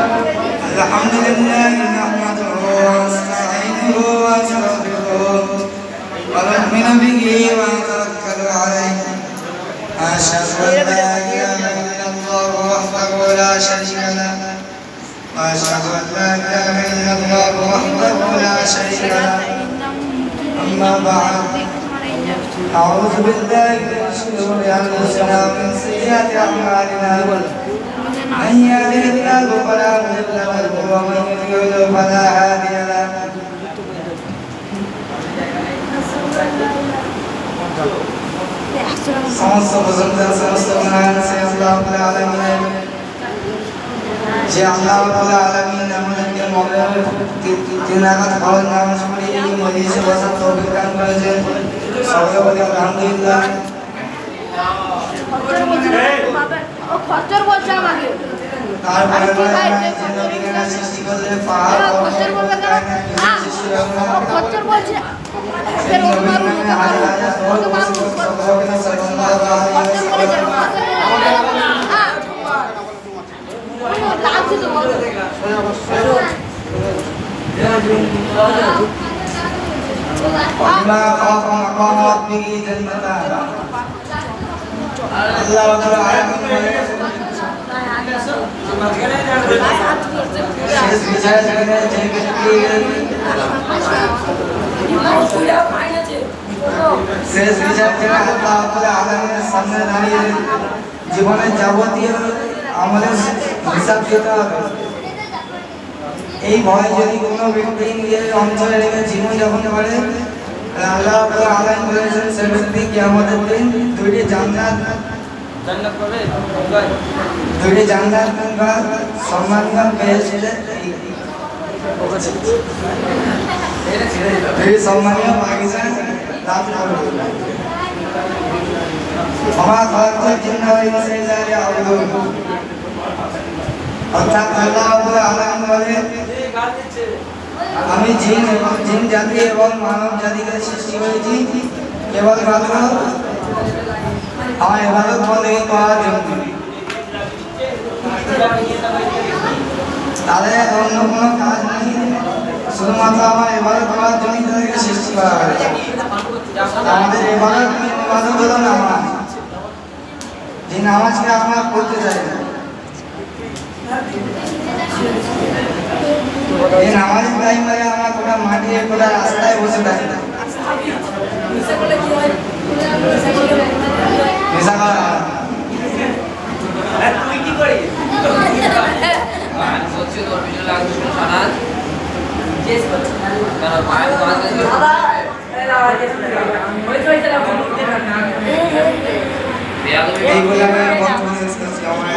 الحمد لله نحمده ونستعينه ونستغفره ونؤمن به ونتوكل عليه أشهد أن لا إله إلا الله وحده لا شريك له وأشهد أن لا إله إلا الله وحده لا شريك له أما بعد أعوذ بالله من شرور أنفسنا ومن سيئات أعمالنا من يهده الله فلا مضل له ومن يضلل فلا هادي له সমস্ত প্রশংসা সমস্ত গুণগান সে আল্লাহ রাব্বুল আলামিনের যে আল্লাহ রাব্বুল আলামিন আমাদেরকে মওলানা তিনাগাত ভালো নামাজ পড়ে এই মজলিসে বসার তৌফিক দান করেছেন সবাই বলি আলহামদুলিল্লাহ খচ্চর বলছে আমাকে তারপরে যে নবীকে সৃষ্টি করলে পাহাড় খচ্চর বলবে কেন খচ্চর বলছে ফের ও মারু ওকে মারু খচ্চর বলেছে লাগছে তো وَمَا خَافَ مَقَامَ رَبِّهِ جَنَّتَانِ আল্লাহ রাব্বুল আলামিন শেষ বিচার জগতে যে ব্যক্তি শেষ বিচার জগতে আল্লাহ রাব্বুল আলামিনের সামনে দাঁড়িয়ে জীবনের যাবতীয় আমলের হিসাব দিতে হবে এই ভয় যদি কোনো ব্যক্তি নিজের অন্তরে রেখে জীবন যাপন করে আল্লাহ রাব্বুল আলামিন বলেছেন সে ব্যক্তি কিয়ামতের দিন দুইটি জান্নাত পাবে দুইটি জান্নাত বা সম্মানীয় পেয়েছে এই সম্মানীয় বাগিচা লাভ করবে ওমা খালাকাতুল জিন্না ওয়াল ইনসা ইল্লা লিয়াবুদুন অর্থাৎ আল্লাহ রাব্বুল আলামিন বলেন আমি জিন জাতি এবং মানব জাতিকে সৃষ্টি করেছি কেবলমাত্র আমার ইবাদত বন্দেগী করার জন্য তাদের অন্য কোনো কাজ নেই শুধুমাত্র আমার ইবাদত করার জন্য তাদেরকে সৃষ্টি করা হয়েছে আমাদের ইবাদত হলো নামাজ যে নামাজকে আমরা পড়তে চাই এই নামাজের টাইমে আমরা কোটা মাঠে কোটা রাস্তায় বসে থাকি তুই কি করিস বলছি তোর ভিডিও লাগবে শোনা চেস করছ কারণ মায়ের তোমার কাছে বাবা এই আওয়াজ ওই তো এটা ফোন দিতে না এইগুলা আমি বন্ধ করে শেষ করছি আমার